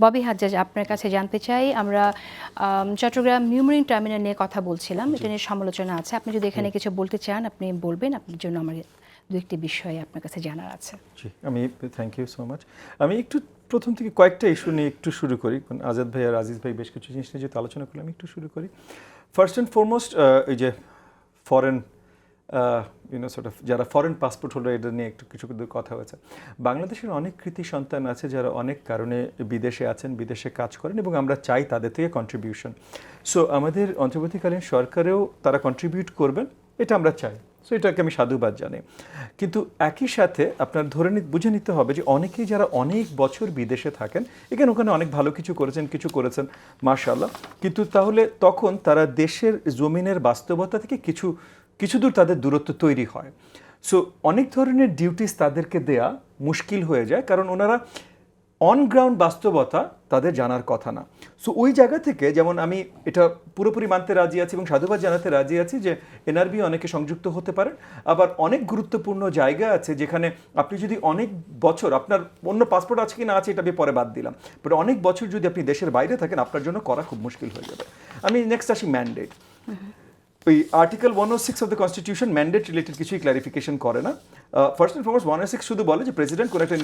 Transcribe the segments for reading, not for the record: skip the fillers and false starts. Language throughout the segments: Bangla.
ববি হাজ্জাজ, আপনার কাছে জানতে চাই, আমরা চট্টগ্রাম নিউমেরিন টার্মিনাল নিয়ে কথা বলছিলাম, এটা নিয়ে সমালোচনা আছে। আপনি যদি এখানে কিছু বলতে চান আপনি বলবেন, আপনার জন্য আমার দু একটি বিষয়ে আপনার কাছে জানার আছে। জি, আমি থ্যাংক ইউ সো মাচ। আমি একটু প্রথম থেকে কয়েকটা ইস্যু নিয়ে একটু শুরু করি, কারণ আজাদ ভাই আর আজিজ ভাই বেশ কিছু জিনিস নিয়ে যেহেতু আলোচনা করলে আমি একটু শুরু করি। ফার্স্ট অ্যান্ড ফরমোস্ট এই যে ফরেন যারা ফরেন পাসপোর্ট হোল্ডার, এটা নিয়ে একটু কিছু কথা হয়েছে। বাংলাদেশের অনেক কৃতি সন্তান আছে যারা অনেক কারণে বিদেশে আছেন, বিদেশে কাজ করেন, এবং আমরা চাই তাদের থেকে কন্ট্রিবিউশন। সো আমাদের অন্তর্বর্তীকালীন সরকারেও তারা কন্ট্রিবিউট করবেন, এটা আমরা চাই। সো এটাকে আমি সাধুবাদ জানাই। কিন্তু একই সাথে আপনার বুঝে নিতে হবে যে অনেকেই যারা অনেক বছর বিদেশে থাকেন, এখানে ওখানে অনেক ভালো কিছু করেছেন মাশাআল্লাহ, কিন্তু তাহলে তখন তারা দেশের জমিনের বাস্তবতা থেকে কিছু দূর তাদের দূরত্ব তৈরি হয়। সো অনেক ধরনের ডিউটিস তাদেরকে দেয়া মুশকিল হয়ে যায়, কারণ ওনারা অন গ্রাউন্ড বাস্তবতা তাদের জানার কথা না। সো ওই জায়গা থেকে যেমন আমি এটা পুরোপুরি মানতে রাজি আছি এবং সাধুবাদ জানাতে রাজি আছি যে এনআরবি অনেকে সংযুক্ত হতে পারে। আবার অনেক গুরুত্বপূর্ণ জায়গা আছে যেখানে আপনি যদি অনেক বছর, আপনার অন্য পাসপোর্ট আছে কি না আছে এটা আমি পরে বাদ দিলাম, বাট অনেক বছর যদি আপনি দেশের বাইরে থাকেন আপনার জন্য করা খুব মুশকিল হয়ে যাবে। আমি নেক্সট আসি ম্যান্ডেট। ওই article 106 of the constitution mandate related কিছুই ক্লারিফিকেশন করে না। ফার্স্ট অ্যান্ড ফরমোস্ট 106 শুধু বলে যে প্রেসিডেন্ট কোনো একটা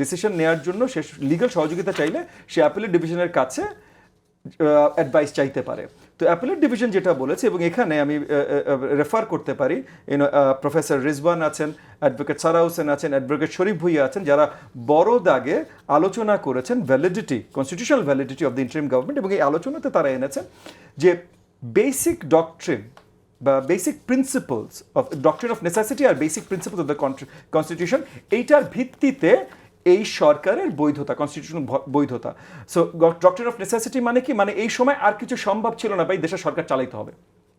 ডিসিশন নেওয়ার জন্য সে লিগাল সহযোগিতা চাইলে সে অ্যাপিলেট ডিভিশনের কাছে অ্যাডভাইস চাইতে পারে। তো অ্যাপিলেট ডিভিশন যেটা বলেছে, এবং এখানে আমি রেফার করতে পারি, প্রফেসর রিজওয়ান আছেন, অ্যাডভোকেট সারা হোসেন আছেন, অ্যাডভোকেট শরীফ ভুইয়া আছেন, যারা বড় দাগে আলোচনা করেছেন validity, constitutional validity of the interim government, এবং এই আলোচনাতে তারা এনেছেন যে বেসিক ডক্ট্রিন বা basic principles of doctrine of necessity আর basic principles of the constitution, এইটার ভিত্তিতে এই সরকারের বৈধতা, কনস্টিটিউশন বৈধতা। সো ডক্ট্রিন অফ নেসেসিটি মানে কি, মানে এই সময় আর কিছু সম্ভব ছিল না, বা এই দেশের সরকার চালাইতে হবে,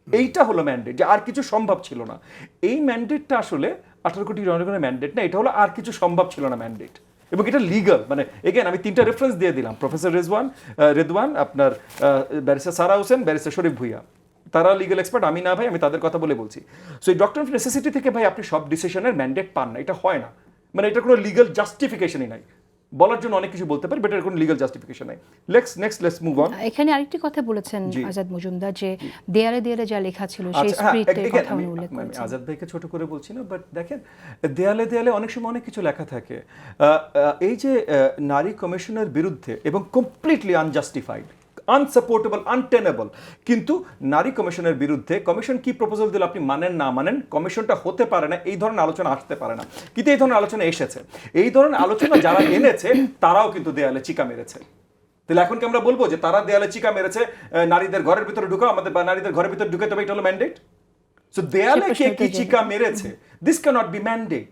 এইটা হলো ম্যান্ডেট, যে আর কিছু সম্ভব ছিল না। এই ম্যান্ডেটটা আসলে 18 কোটি জনগণের ম্যান্ডেট না, এটা হলো আর কিছু সম্ভব ছিল না ম্যান্ডেট, এবং এটা লিগাল। মানে এগেন আমি 3টা রেফারেন্স দিয়ে দিলাম, প্রফেসর রেদওয়ান, আপনার ব্যারিস্টার সারা হোসেন, ব্যারিস্টার শরীফ ভুইয়া, তারা লিগাল এক্সপার্ট, আমি না ভাই, আমি তাদের কথা বলে বলছি। সো এই ডক্ট্রিন অফ নেসেসিটি থেকে ভাই আপনি সব ডিসিশনের ম্যান্ডেট পান না, এটা হয় না। মানে এটা কোনো লিগাল জাস্টিফিকেশনই নাই। বলার জন্য অনেক কিছু বলতে পারি, বাট এর কোনো লিগাল জাস্টিফিকেশন নাই। Let's move on. এখানে আরেকটি কথা বলেছেন আজাদ মজুমদার, যে দেয়ালে দেয়ালে যা লেখা ছিল সেই স্পিরিটের কথা উনি উল্লেখ করেছেন। আজাদ ভাইকে ছোট করে বলছি না, বাট দেখেন দেয়ালে দেয়ালে অনেক সময় অনেক কিছু লেখা থাকে। এই যে নারী কমিশনের বিরুদ্ধে, এবং কমপ্লিটলি আনজাস্টিফাইড, আনসাপোর্টেবল, আনটেনেবল, কিন্তু নারী কমিশনের বিরুদ্ধে কমিশন কি প্রপোজাল দিল আপনি মানেন না মানেন, কমিশনটা হতে পারে না, এই ধরনের আলোচনা আসতে পারে না। কিন্তু এই ধরনের আলোচনা এসেছে, এই ধরনের আলোচনা যারা এনেছে তারাও কিন্তু দেয়ালে চিকা মেরেছে। তাহলে এখন কি আমরা বলবো যে তারা দেয়ালে চিকা মেরেছে, নারীদের ঘরের ভিতরে ঢুকাও, আমাদের নারীদের ঘরের ভিতরে ঢুকে, তবে এটা হলো ম্যান্ডেট? সো দেয়ালে কে কি চিকা মেরেছে, দিস ক্যানট বি ম্যান্ডেট,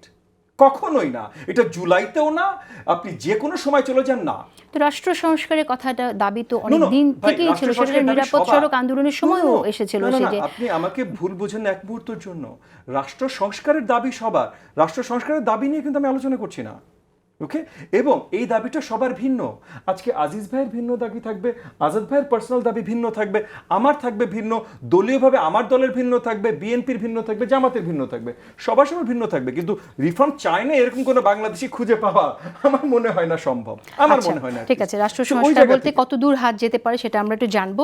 কখনোই না। এটা জুলাইতেও না, আপনি যে কোনো সময় চলে যান না। তো রাষ্ট্র সংস্কারের কথাটা দাবি তো অনেক দিন থেকেই ছিল, সেটা নিরাপদ সড়ক আন্দোলনের সময়ও এসেছিল। আপনি আমাকে ভুল বুঝেন এক মুহূর্তের জন্য, রাষ্ট্র সংস্কারের দাবি সবার, রাষ্ট্র সংস্কারের দাবি নিয়ে কিন্তু আমি আলোচনা করছি না, ওকে? এবং এই দাবিটা সবার ভিন্ন। আজকে আজিজ ভাইয়ের ভিন্ন দাবি থাকবে, আজাদ ভাইয়ের পার্সোনাল দাবি ভিন্ন থাকবে, আমার থাকবে ভিন্ন, দলীয়ভাবে আমার দলের ভিন্ন থাকবে, বিএনপির ভিন্ন থাকবে, জামাতের ভিন্ন থাকবে, সবার ভিন্ন থাকবে। কিন্তু রিফর্ম চায় না এরকম কোনো বাংলাদেশি খুঁজে পাওয়া আমার মনে হয় না সম্ভব, আমার মনে হয় না। ঠিক আছে, রাষ্ট্র সংস্কার বলতে কত দূর হাত যেতে পারে সেটা আমরা একটু জানবো।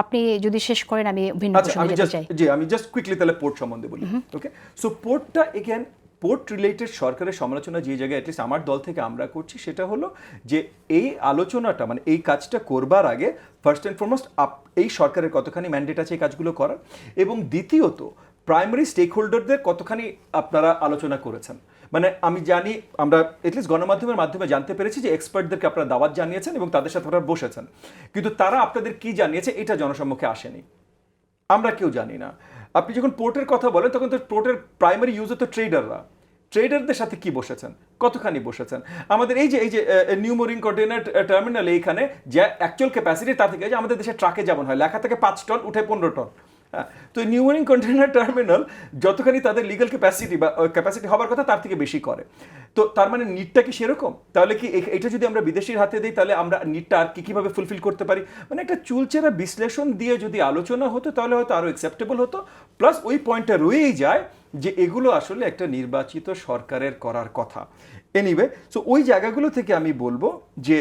আপনি যদি শেষ করেন আমি ভিন্ন প্রসঙ্গে যেতে চাই। জি, আমি জাস্ট কুইকলি তাহলে পোর্ট সম্বন্ধে বলি, ওকে? সো পোর্টটা এগেন, পোর্ট রিলেটেড সরকারের সমালোচনা যে জায়গায় অ্যাটলিস্ট আমার দল থেকে আমরা করছি, সেটা হলো যে এই আলোচনাটা, মানে এই কাজটা করবার আগে ফার্স্ট অ্যান্ড ফরমোস্ট এই সরকারের কতখানি ম্যান্ডেট আছে এই কাজগুলো করার, এবং দ্বিতীয়ত প্রাইমারি স্টেক হোল্ডারদের কতখানি আপনারা আলোচনা করেছেন। মানে আমি জানি, আমরা এটলিস্ট গণমাধ্যমের মাধ্যমে জানতে পেরেছি যে এক্সপার্টদেরকে আপনারা দাওয়াত জানিয়েছেন এবং তাদের সাথে আপনারা বসেছেন, কিন্তু তারা আপনাদের কি জানিয়েছে এটা জনসম্মুখে আসেনি, আমরা কেউ জানি না। আপনি যখন পোর্টের কথা বলেন তখন তো পোর্টের প্রাইমারি ইউজার তো ট্রেডারদের সাথে কি বসেছেন, কতখানি বসেছেন? আমাদের এই যে নিউমেরিন কন্টেইনার টার্মিনাল, এইখানে যে অ্যাকচুয়াল ক্যাপাসিটি তা থেকে যে আমাদের দেশে ট্রাকে যেমন হয়, লেখা থেকে 5 টন উঠে 15 টন। তো নিউমেরিন কন্টেইনার টার্মিনাল যতখানি তাদের লিগাল ক্যাপাসিটি বা ক্যাপাসিটি হবার কথা তার থেকে বেশি করে। তো তার মানে নিটটা কি সেরকম? তাহলে কি এটা যদি আমরা বিদেশির হাতে দিই তাহলে আমরা নিটটা আর কীভাবে ফুলফিল করতে পারি? মানে একটা চুলচেরা বিশ্লেষণ দিয়ে যদি আলোচনা হতো তাহলে হয়তো আরও অ্যাকসেপ্টেবল হতো। প্লাস ওই পয়েন্টটা রয়েই যায় যে এগুলো আসলে একটা নির্বাচিত সরকারের করার কথা, এনিওয়ে, সো ওই জায়গাগুলো থেকে আমি বলবো যে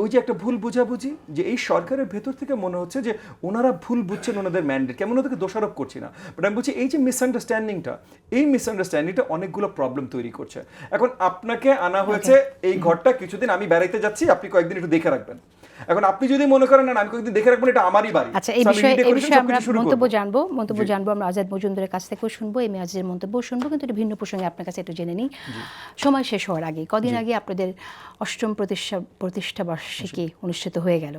ওই যে একটা ভুল বোঝাবুঝি, যে এই সরকারের ভেতর থেকে মনে হচ্ছে যে ওনারা ভুল বুঝছেন ওনাদের ম্যান্ডেট, কেমন ওদেরকে দোষারোপ করছি না, বাট আমি বলছি এই যে মিসআন্ডারস্ট্যান্ডিংটা অনেকগুলো প্রবলেম তৈরি করছে। এখন আপনাকে আনা হয়েছে এই ঘরটা কিছুদিন, আমি বেড়াইতে যাচ্ছি, আপনি কয়েকদিন একটু দেখে রাখবেন। এখন আপনি যদি মনে করেন না আমি কয়েকদিন দেখে রাখবো, এটা আমারই বাড়ি। আচ্ছা, এই বিষয়ে আমরা মন্তব্য জানবো আজাদ মজুমদারের কাছ থেকেও শুনবো, এম এ আজিজের মন্তব্য শুনবো, কিন্তু এটা ভিন্ন প্রসঙ্গে আপনার কাছে একটু জেনে নিই। সময় শেষ হওয়ার আগে কদিন আগে আপনাদের 8ম প্রতিষ্ঠা বার্ষিকী অনুষ্ঠিত হয়ে গেল।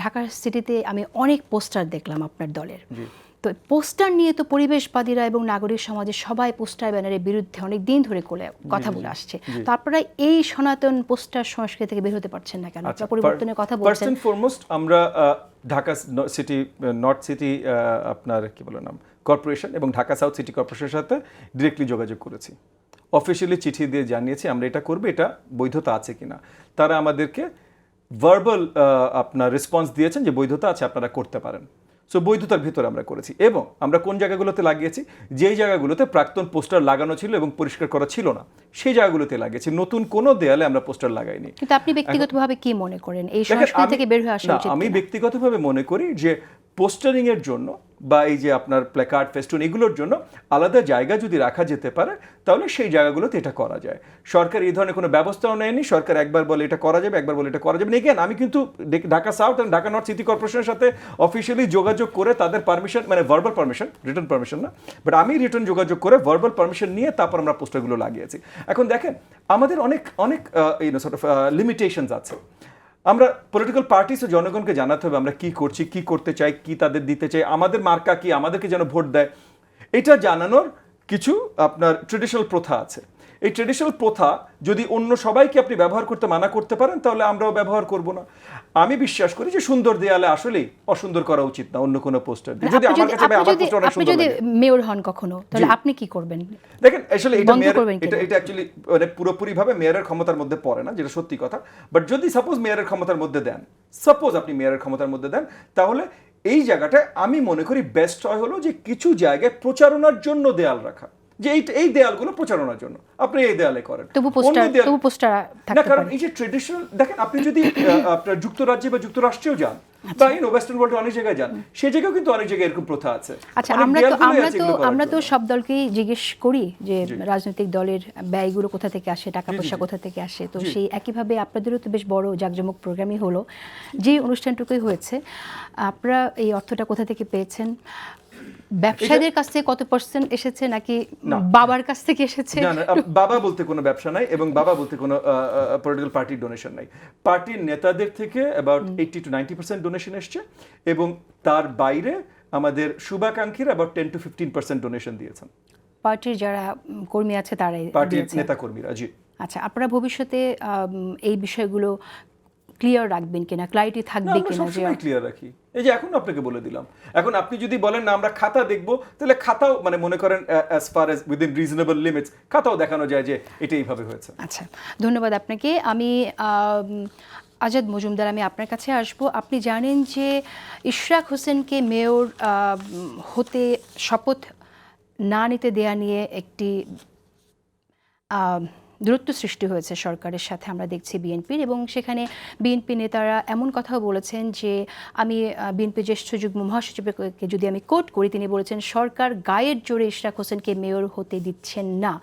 ঢাকা সিটিতে আমি অনেক পোস্টার দেখলাম আপনার দলের। তো পোস্টার নিয়ে তো পরিবেশবাদীরা এবং নাগরিক সমাজের সবাই পোস্টার ব্যানারের বিরুদ্ধে অনেক দিন ধরে কথা বলে আসছে। তো আপনারা এই সনাতন পোস্টার সংস্কৃতি থেকে বের হতে পারছেন না কেন? আপনারা পরিবর্তনের কথা বলছেন। ফার্স্ট এন্ড ফরমোস্ট আমরা ঢাকা সিটি, নর্থ সিটি আপনার কি বলে নাম কর্পোরেশন এবং ঢাকা সাউথ সিটি কর্পোরেশনের সাথে ডিরেক্টলি যোগাযোগ করেছি, অফিসিয়ালি চিঠি দিয়ে জানিয়েছি আমরা এটা করব, এটা বৈধতা আছে কিনা। তারা আমাদেরকে ভার্বাল আপনার রেসপন্স দিয়েছেন যে বৈধতা আছে, আপনারা করতে পারেন। সো বৈধতার ভিতরে আমরা করেছি, এবং আমরা কোন জায়গাগুলোতে লাগিয়েছি, যেই জায়গাগুলোতে প্রাক্তন পোস্টার লাগানো ছিল এবং পরিষ্কার করা ছিল না সেই জায়গাগুলোতে লাগিয়েছি। নতুন কোনো দেয়ালে আমরা পোস্টার লাগাইনি। কিন্তু আপনি ব্যক্তিগতভাবে কি মনে করেন এই সংস্কৃতি থেকে বের হয়ে আসা উচিত? আমি ব্যক্তিগতভাবে মনে করি যে পোস্টারিং এর জন্য বা এই যে আপনার প্ল্যাকার্ড, ফেস্টুন, এগুলোর জন্য আলাদা জায়গা যদি রাখা যেতে পারে তাহলে সেই জায়গাগুলোতে এটা করা যায়। সরকার এই ধরনের কোনো ব্যবস্থাও নেয়নি। সরকার একবার বলে এটা করা যাবে, একবার বলে এটা করা যাবে না। এগেন আমি কিন্তু ঢাকা সাউথ এবং ঢাকা নর্থ সিটি কর্পোরেশনের সাথে অফিসিয়ালি যোগাযোগ করে তাদের পারমিশন, মানে ভার্বাল পারমিশন, রিটার্ন পারমিশন না, বাট আমি রিটার্ন যোগাযোগ করে ভার্বাল পারমিশন নিয়ে তারপর আমরা পোস্টারগুলো লাগিয়েছি। এখন দেখেন আমাদের অনেক লিমিটেশনস আছে। আমরা পলিটিক্যাল পার্টিস ও জনগণকে জানাতে হবে আমরা কি করছি, কি করতে চাই, কি তাদের দিতে চাই, আমাদের মার্কা কি, আমাদেরকে যেন ভোট দেয়, এটা জানানোর কিছু আপনার ট্রেডিশনাল প্রথা আছে। এই ট্রেডিশনাল প্রথা যদি অন্য সবাইকে আপনি ব্যবহার করতে মানা করতে পারেন তাহলে আমরাও ব্যবহার করব না। আমি বিশ্বাস করি যে সুন্দর দেয়ালে আসলেই অসুন্দর করা উচিত না অন্য কোনো পোস্টার। যদি আমার কাছে আমার পোস্টার অনেক সুন্দর লাগে, আপনি যদি মেয়র হন কখনো, তাহলে আপনি কি করবেন? দেখেন আসলে এটা অ্যাকচুয়ালি মানে পুরোপুরি ভাবে মেয়রের ক্ষমতার মধ্যে পড়ে না, যেটা সত্যি কথা। বাট যদি সাপোজ মেয়রের ক্ষমতার মধ্যে দেন, আপনি মেয়রের ক্ষমতার মধ্যে দেন, তাহলে এই জায়গাটায় আমি মনে করি বেস্ট হয় হলো যে কিছু জায়গায় প্রচারণার জন্য দেয়াল রাখা, যে এই দেয়ালগুলো প্রচারণার জন্য আপনি এই দেয়ালে করেন। না, কারণ এই যে ট্রেডিশনাল দেখেন, আপনি যদি আপনার যুক্তরাজ্যে বা যুক্তরাষ্ট্রেও যান বা ওয়েস্টার্ন ওয়ার্ল্ডে অনেক জায়গায় যান, সেই জায়গায় কিন্তু অনেক জায়গায় এরকম প্রথা আছে। আচ্ছা, আমরা তো সব দলকেই জিজ্ঞেস করি যে রাজনৈতিক দলের ব্যয়গুলো কোথা থেকে আসে, টাকা পয়সা কোথা থেকে আসে। তো সেই একইভাবে আপনাদেরও তো বেশ বড় জাঁকজমক প্রোগ্রামই হলো, যে অনুষ্ঠানটুকুই হয়েছে, আপনারা এই অর্থটা কোথা থেকে পেয়েছেন? ব্যবসায়ীদের কাছ থেকে কত পার্সেন্ট এসেছে, নাকি বাবার কাছ থেকে এসেছে? না, বাবা বলতে কোনো ব্যবসা নাই এবং বাবা বলতে কোনো পলিটিক্যাল পার্টির ডোনেশন নাই। পার্টির নেতাদের থেকে অ্যাবাউট 80 to 90% ডোনেশন এসছে, এবং তার বাইরে আমাদের শুভাকাঙ্ক্ষীরা অ্যাবাউট 10 to 15% ডোনেশন দিয়েছেন। পার্টির যারা কর্মী আছে তারাই, পার্টির নেতা কর্মীরা। জি। আচ্ছা, আপনারা ভবিষ্যতে এই বিষয়গুলো ক্লিয়ার রাখবেন কিনা, ক্লারিটি থাকবে কিনা? যে ক্লিয়ার রাখি, এই যে এখন আপনাকে বলে দিলাম। এখন আপনি যদি বলেন না আমরা খাতা দেখবো, তাহলে খাতাও মানে মনে করেন as far as within reasonable limits খাতাও দেখানো যায় যে এটা এইভাবে হয়েছে। আচ্ছা, ধন্যবাদ আপনাকে। আমি আজাদ মজুমদার, আমি আপনার কাছে আসবো। আপনি জানেন যে ইশরাক হোসেনকে মেয়র হতে শপথ না নিতে দেয়া নিয়ে একটি দূরত্ব সৃষ্টি হয়েছে সরকারের সাথে, আমরা দেখছি বিএনপির, এবং সেখানে বিএনপি নেতারা এমন কথাও বলেছেন যে, আমি বিএনপি জ্যেষ্ঠ যুগ্ম মহাসচিবকে যদি আমি কোট করি, তিনি বলেছেন সরকার গায়ের জোরে ইশরাক হোসেনকে মেয়র হতে দিচ্ছেন না।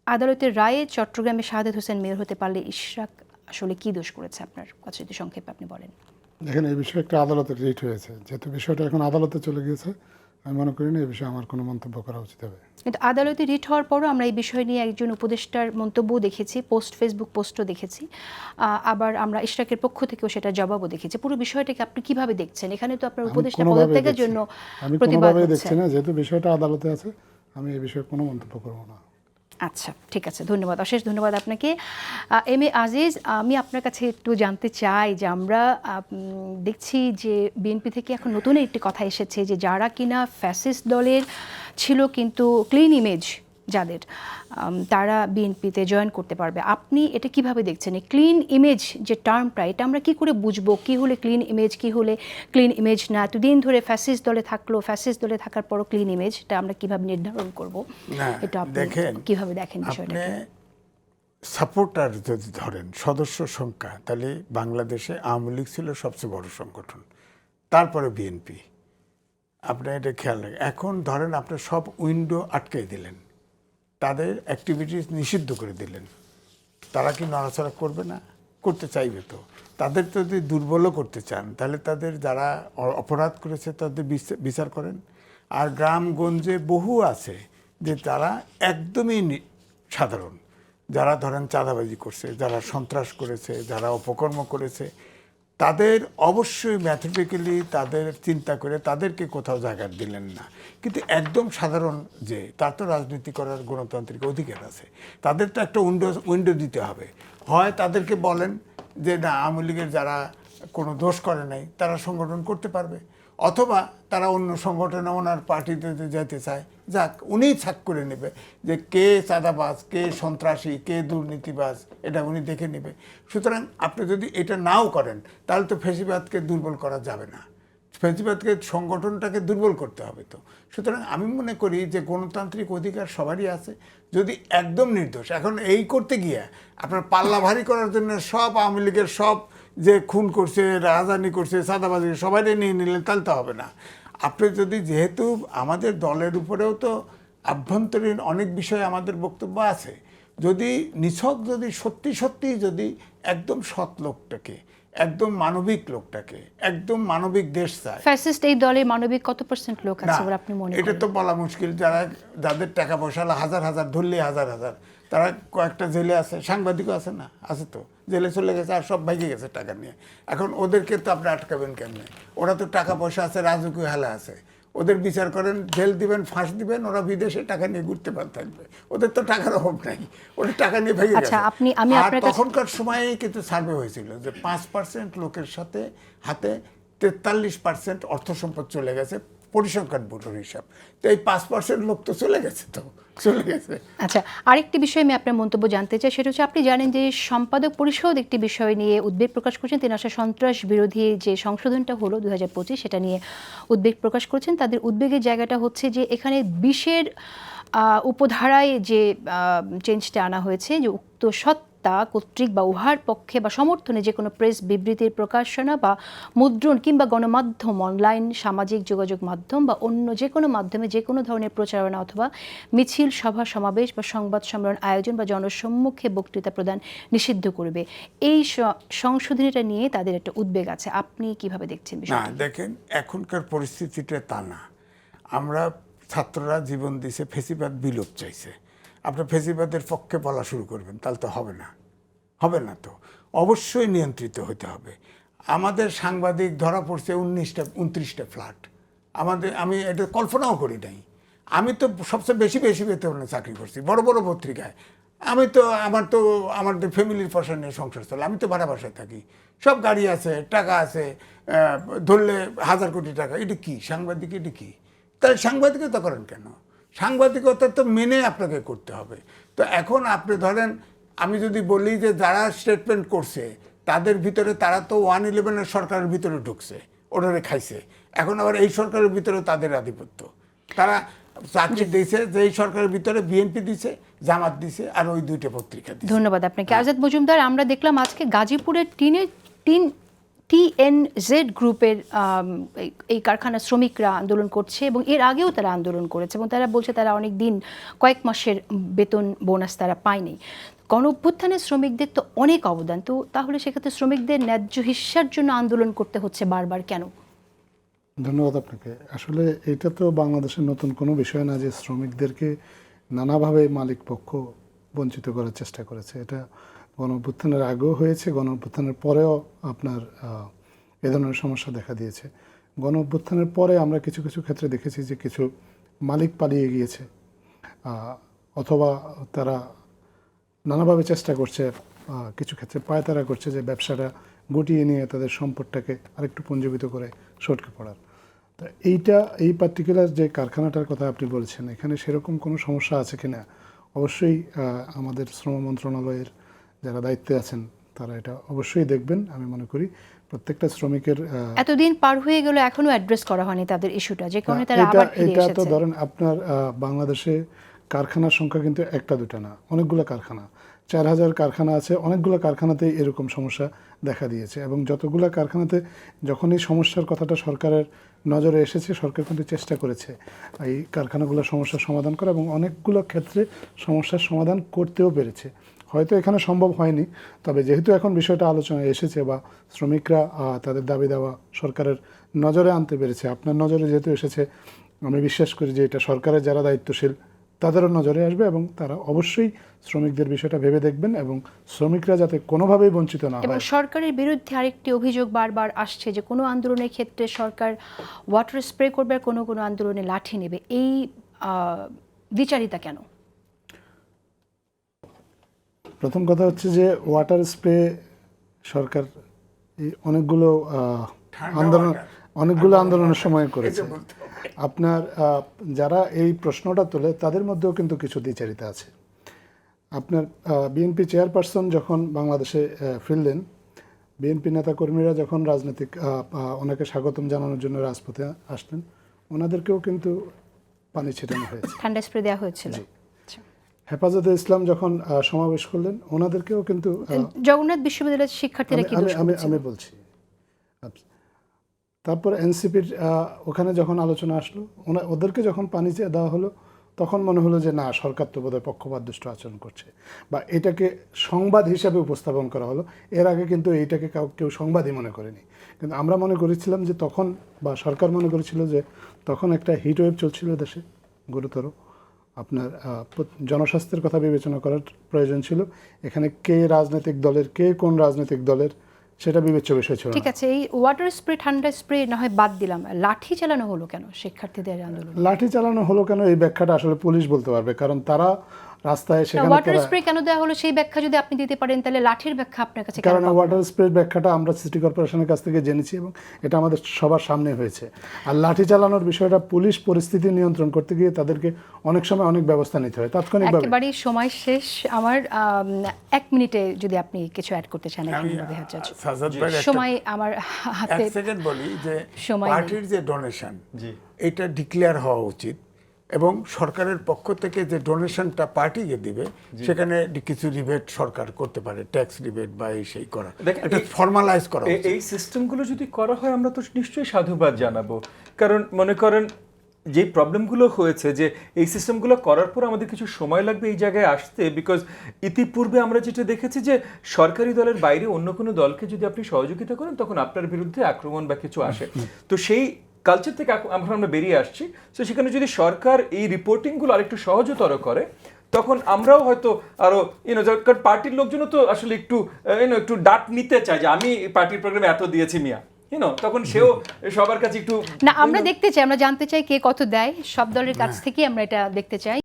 আদালতের রায়ে চট্টগ্রামে শাহাদাত হোসেন মেয়র হতে পারলে ইশরাক আসলে কি দোষ করেছে? আপনার কথা যদি সংক্ষেপে আপনি বলেন। দেখেন, এই বিষয়ে একটা আদালতের রিট হয়েছে, যেহেতু বিষয়টা এখন আদালতে চলে গিয়েছে, আমি মনে করি না এই বিষয়ে আমার কোনো মন্তব্য করা উচিত হবে। কিন্তু আদালতে রিট হওয়ার পরও আমরা এই বিষয় নিয়ে একজন উপদেষ্টার মন্তব্যও দেখেছি, ফেসবুক পোস্টও দেখেছি, আবার আমরা ইশরাকের পক্ষ থেকেও সেটা জবাবও দেখেছি। পুরো বিষয়টাকে আপনি কিভাবে দেখছেন? এখানে তো আপনার উপদেষ্টা পদত্যাগের জন্য আমি কোনোভাবেই দেখছি না, যেহেতু বিষয়টা আদালতে আছে, আমি এই বিষয়ে কোনো মন্তব্য করব না। আচ্ছা, ঠিক আছে, ধন্যবাদ, অশেষ ধন্যবাদ আপনাকে। এম এ আজিজ, আমি আপনার কাছে একটু জানতে চাই যে আমরা দেখছি যে বিএনপি থেকে এখন নতুন একটি কথা এসেছে যে যারা কিনা ফ্যাসিস্ট দলের ছিল কিন্তু ক্লিন ইমেজ যাদের তারা বিএনপিতে জয়েন করতে পারবে, আপনি এটা কিভাবে দেখছেন? ক্লিন ইমেজ যে টার্মটা, এটা আমরা কি করে বুঝবো কি হলে ক্লিন ইমেজ, কি হলে ক্লিন ইমেজ না? এতদিন ধরে ফ্যাসিস্ট দলে থাকলো, ফ্যাসিস্ট দলে থাকার পরও ক্লিন ইমেজ, এটা আমরা কিভাবে নির্ধারণ করব? না, এটা আপনি দেখেন, কিভাবে দেখেন বিষয়টা? আপনি সাপোর্টার যদি ধরেন সদস্য সংখ্যা, তাহলে বাংলাদেশে আওয়ামী লীগ ছিল সবচেয়ে বড় সংগঠন, তারপরে বিএনপি। আপনি এটা খেয়াল রাখেন। এখন ধরেন আপনি সব উইন্ডো আটকে দিলেন, তাদের অ্যাক্টিভিটিস নিষিদ্ধ করে দিলেন, তারা কি নড়াচড়া করবে না? করতে চাইবে তো। তাদের যদি দুর্বলও করতে চান, তাহলে তাদের যারা অপরাধ করেছে তাদের বিচার করেন। আর গ্রামগঞ্জে বহু আছে যে তারা একদমই সাধারণ, যারা ধরেন চাঁদাবাজি করছে, যারা সন্ত্রাস করেছে, যারা অপকর্ম করেছে, তাদের অবশ্যই ম্যাথমেটিক্যালি তাদের চিন্তা করে তাদেরকে কোথাও জায়গা দিলেন না। কিন্তু একদম সাধারণ যে তার তো রাজনীতি করার গণতান্ত্রিক অধিকার আছে, তাদের তো একটা উইন্ডো দিতে হবে। হয় তাদেরকে বলেন যে না, আওয়ামী লীগের যারা কোনো দোষ করে নাই তারা সংগঠন করতে পারবে, অথবা তারা অন্য সংগঠনে ওনার পার্টিতে যেতে চায়, যাক, উনিই ছাক করে নেবে যে কে চাঁদাবাজ, কে সন্ত্রাসী, কে দুর্নীতিবাজ, এটা উনি দেখে নেবে। সুতরাং আপনি যদি এটা নাও করেন, তাহলে তো ফ্যাসিবাদকে দুর্বল করা যাবে না, ফ্যাসিবাদকে সংগঠনটাকে দুর্বল করতে হবে। তো সুতরাং আমি মনে করি যে গণতান্ত্রিক অধিকার সবারই আছে, যদি একদম নির্দোষ। এখন এই করতে গিয়ে আপনার পাল্লা ভারী করার জন্য সব আওয়ামী লীগের সব যে খুন করছে, রাজধানী করছে, চাঁদাবাজি সবাই নিয়ে নিলেন, তাহলে তো হবে না। আপনি যদি, যেহেতু আমাদের দলের উপরেও তো আভ্যন্তরীণ অনেক বিষয়ে আমাদের বক্তব্য আছে, যদি নিছক যদি সত্যি সত্যি যদি একদম সৎ লোকটাকে, একদম মানবিক লোকটাকে, একদম মানবিক দেশ চায়। ফ্যাসিস্ট এই দলে মানবিক কত % লোক আছে বলে আপনি মনে করেন? এটা তো বলা মুশকিল। যাদের টাকা পয়সা হাজার হাজার, ধরলে হাজার হাজার, তারা কয়েকটা জেলে আছে, সাংবাদিকও আছে না, আছে তো, জেলে চলে গেছে আর সব ভাইকে গেছে টাকা নিয়ে। এখন ওদেরকে তো আপনি আটকাবেন কেমনে? ওরা তো টাকা পয়সা আছে, রাজকীয় হেলা আছে, ওদের বিচার করেন, জেল দিবেন, ফাঁস দিবেন, ওরা বিদেশে টাকা নিয়ে ঘুরতে থাকবে, ওদের তো টাকার অভাব নাই, ওদের টাকা নিয়ে ভেঙে গেছে। আর তখনকার সময়ে কিন্তু সার্ভে হয়েছিল যে 5% লোকের হাতে 43% অর্থ সম্পদ চলে গেছে, পরিসংখ্যান ব্যুরোর হিসাব। তো এই 5% লোক তো চলে গেছে, তো চলে গেছে। আচ্ছা, আরেকটি বিষয়ে আমি আপনার মন্তব্য জানতে চাই, সেটা হচ্ছে আপনি জানেন যে সম্পাদক পরিষদ একটি বিষয় নিয়ে উদ্বেগ প্রকাশ করেছেন। তিনি আসলে সন্ত্রাস বিরোধী যে সংশোধনটা হলো 2025, সেটা নিয়ে উদ্বেগ প্রকাশ করেছেন। তাদের উদ্বেগের জায়গাটা হচ্ছে যে এখানে 20-এর উপধারায় যে চেঞ্জটা আনা হয়েছে, যে উক্ত সত্তা কর্তৃক বা উহার পক্ষে বা সমর্থনে যে কোনো প্রেস বিবৃতির প্রকাশনা বা মুদ্রণ কিংবা গণমাধ্যম, অনলাইন, সামাজিক যোগাযোগ মাধ্যম বা অন্য যে কোনো মাধ্যমে যে কোনো ধরনের প্রচারণা অথবা মিছিল, সভা, সমাবেশ বা সংবাদ সম্মেলন আয়োজন বা জনসম্মুখে বক্তৃতা প্রদান নিষিদ্ধ করবে। এই সংশোধনীটা নিয়ে তাদের একটা উদ্বেগ আছে। আপনি কিভাবে দেখছেন না, বিষয়টা? দেখেন, এখনকার পরিস্থিতিটা তা না। আমরা ছাত্ররা জীবন দিছে, ফেসিবাদ বিলোপ চাইছে, আপনার ফেসিবাদের পক্ষে বলা শুরু করবেন, তাহলে তো হবে না, হবে না। তো অবশ্যই নিয়ন্ত্রিত হতে হবে। আমাদের সাংবাদিক ধরা পড়ছে 29টা ফ্ল্যাট। আমি এটা কল্পনাও করি নাই। আমি তো সবচেয়ে বেশি বেতনে চাকরি করছি, বড় বড় পত্রিকায়। আমাদের ফ্যামিলির পয়সা নিয়ে সংসার চলে, আমি তো ভাড়া বাসায় থাকি, সব গাড়ি আছে, টাকা আছে, ধরলে 1000 কোটি টাকা। এটা কি সাংবাদিক? এটা কি? তাহলে সাংবাদিকতা করেন কেন? সাংবাদিকতা তো মেনে আপনাকে করতে হবে। তো এখন আপনি ধরেন, আমি যদি বলি যে যারা স্টেটমেন্ট করছে তাদের ভিতরে, তারা তো 111-এর সরকারের ভিতরে ঢুকছে, ওনারে খাইছে, এখন আবার এই সরকারের ভিতরে তাদের আধিপত্য। তারা চাকরি দিয়েছে যে এই সরকারের ভিতরে বিএনপি দিছে, জামাত দিছে, আর ওই 2টা পত্রিকা দিছে। ধন্যবাদ আপনাকে আজাদ মজুমদার। আমরা দেখলাম আজকে গাজীপুরের TNZ গ্রুপের এই কারখানা শ্রমিকরা আন্দোলন করছে এবং এর আগেও তারা আন্দোলন করেছে এবং তারা বলছে তারা অনেক দিন, কয়েক মাসের বেতন বোনাস তারা পায়নি। গণ অভ্যুত্থানে শ্রমিকদের তো অনেক অবদান, তো তাহলে সেক্ষেত্রে শ্রমিকদের ন্যায্য হিস্যার জন্য আন্দোলন করতে হচ্ছে বারবার কেন? ধন্যবাদ আপনাকে। আসলে এটা তো বাংলাদেশের নতুন কোনো বিষয় না যে শ্রমিকদেরকে নানাভাবে মালিক পক্ষ বঞ্চিত করার চেষ্টা করেছে। এটা গণ অভ্যুত্থানের আগেও হয়েছে, গণ অভ্যুত্থানের পরেও আপনার এ ধরনের সমস্যা দেখা দিয়েছে। গণ অভ্যুত্থানের পরে আমরা কিছু কিছু ক্ষেত্রে দেখেছি যে কিছু মালিক পালিয়ে গিয়েছে, অথবা তারা নানাভাবে চেষ্টা করছে, কিছু ক্ষেত্রে পায়তারা করছে যে ব্যবসাটা গুটিয়ে নিয়ে তাদের সম্পদটাকে আরেকটু পুঞ্জীবিত করে সটকে পড়ার। তো এই পার্টিকুলার যে কারখানাটার কথা আপনি বলেছেন, এখানে সেরকম কোনো সমস্যা আছে কিনা অবশ্যই আমাদের শ্রম মন্ত্রণালয়ের যারা দায়িত্বে আছেন তারা এটা অবশ্যই দেখবেন। আমি মনে করি প্রত্যেকটা শ্রমিকের এতদিন পার হয়ে গেল এখনো অ্যাড্রেস করা হয়নি তাদের ইস্যুটা, যে কারণে তারা আবার ফিরে এটা তো এসেছে। ধরেন আপনার বাংলাদেশে কারখানার সংখ্যা কিন্তু একটা দুটা না, অনেকগুলো কারখানা, 4000 কারখানা আছে, অনেকগুলো কারখানাতেই এরকম সমস্যা দেখা দিয়েছে। এবং যতগুলো কারখানাতে যখন এই সমস্যার কথাটা সরকারের নজরে এসেছে, সরকার কিন্তু চেষ্টা করেছে এই কারখানাগুলোর সমস্যার সমাধান করা, এবং অনেকগুলো ক্ষেত্রে সমস্যার সমাধান করতেও পেরেছে। হয়তো এখানে সম্ভব হয়নি, তবে যেহেতু এখন বিষয়টা আলোচনায় এসেছে বা শ্রমিকরা তাদের দাবি দেওয়া সরকারের নজরে আনতে পেরেছে, আপনার নজরে যেহেতু এসেছে, আমি বিশ্বাস করি যে এটা সরকারের যারা দায়িত্বশীল তাদেরও নজরে আসবে এবং তারা অবশ্যই শ্রমিকদের বিষয়টা ভেবে দেখবেন এবং শ্রমিকরা যাতে কোনোভাবেই বঞ্চিত না এবং হয়। সরকারের বিরুদ্ধে আরেকটি অভিযোগ বারবার আসছে যে কোনো আন্দোলনের ক্ষেত্রে সরকার ওয়াটার স্প্রে করবে আর কোনো কোনো আন্দোলনে লাঠি নেবে। এই দ্বিচারিতা কেন? প্রথম কথা হচ্ছে যে ওয়াটার স্প্রে সরকার এই অনেকগুলো আন্দোলনের সময় করেছে। আপনার যারা এই প্রশ্নটা তোলে তাদের মধ্যেও কিন্তু কিছু দ্বিচারিতা আছে। আপনার বিএনপি চেয়ারপারসন যখন বাংলাদেশে ফিরলেন, বিএনপি নেতাকর্মীরা যখন রাজনৈতিক ওনাকে স্বাগতম জানানোর জন্য রাজপথে আসলেন, ওনাদেরকেও কিন্তু পানি ছিটানো হয়েছে, ঠান্ডা স্প্রে দেওয়া হয়েছিল। আচ্ছা। হেফাজতে ইসলাম যখন সমাবেশ করলেন, ওনাদেরকেও কিন্তু জগন্নাথ বিশ্ববিদ্যালয়ের শিক্ষার্থীরা কি দোষ আমি করেছিল? আমি বলছি। তারপর এনসিপির ওখানে যখন আলোচনা আসলো, ওদেরকে যখন পানি দেওয়া হলো, তখন মনে হলো যে না, সরকার তো বোধহয় পক্ষপাতদুষ্ট আচরণ করছে, বা এটাকে সংবাদ হিসাবে উপস্থাপন করা হলো। এর আগে কিন্তু এইটাকে কেউ সংবাদই মনে করেনি, কিন্তু আমরা মনে করেছিলাম যে তখন, বা সরকার মনে করেছিল যে তখন একটা হিট ওয়েভ চলছিল দেশে গুরুতর। আপনার জনস্বাস্থ্যের কথা বিবেচনা করার প্রয়োজন ছিল। এখানে কে রাজনৈতিক দলের, কে কোন রাজনৈতিক দলের, সেটা বিবেচ্য বিষয় ছিল না। ঠিক আছে, এই ওয়াটার স্প্রে ঠান্ডা স্প্রে না হয় বাদ দিলাম, লাঠি চালানো হলো কেন শিক্ষার্থীদের আন্দোলন? লাঠি চালানো হলো কেন এই ব্যাখ্যাটা আসলে পুলিশ বলতে পারবে, কারণ তারা রাস্তায় সেখানে ওয়াটার স্প্রে কেন দেওয়া হলো সেই ব্যাখ্যা যদি আপনি দিতে পারেন, তাহলে লাঠির ব্যাখ্যা আপনার কাছে কেন কারণ পাবো না? ওয়াটার স্প্রে ব্যাখ্যাটা আমরা সিটি কর্পোরেশনের কাছ থেকে জেনেছি এবং এটা আমাদের সবার সামনে হয়েছে। আর লাঠি চালানোর বিষয়টা পুলিশ পরিস্থিতি নিয়ন্ত্রণ করতে গিয়ে তাদেরকে অনেক সময় অনেক ব্যবস্থা নিতে হয় তাৎক্ষণিকভাবে। একেবারেই সময় শেষ আমার। 1 মিনিটে যদি আপনি কিছু অ্যাড করতে চান। সময় আমার হাতে, এক সেকেন্ড বলি যে সময় নেই। পার্টির যে ডোনেশন, জি, এটা ডিক্লেয়ার হওয়া উচিত এবং সরকারের পক্ষ থেকে যে ডোনেশনটা পার্টিকে দিবে সেখানে কিছু রিবেট সরকার করতে পারে, ট্যাক্স রিবেট বা এই সেই করা, এটা ফর্মালাইজ করা উচিত। এই সিস্টেমগুলো যদি করা হয় আমরা তো নিশ্চয়ই সাধুবাদ জানাবো। কারণ মনে করেন যে প্রবলেমগুলো হয়েছে, যে এই সিস্টেমগুলো করার পর আমাদের কিছু সময় লাগবে এই জায়গায় আসতে, বিকজ ইতিপূর্বে আমরা যেটা দেখেছি যে সরকারি দলের বাইরে অন্য কোনো দলকে যদি আপনি সহযোগিতা করেন তখন আপনার বিরুদ্ধে আক্রমণ বা কিছু আসে। তো সেই কালচার থেকে আমরা বেরিয়ে আসছি। তো সেখানে যদি সরকার এই রিপোর্টিংগুলো আরেকটু সহজতর করে, তখন আমরাও হয়তো আরো কারণ পার্টির লোকজনও তো আসলে একটু একটু ডাট নিতে চায় যে আমি পার্টির প্রোগ্রামে এত দিয়েছি মিয়া, তখন সেও সবার কাছে একটু না, আমরা দেখতে চাই, আমরা জানতে চাই কে কত দেয়, সব দলের কাছ থেকে আমরা এটা দেখতে চাই।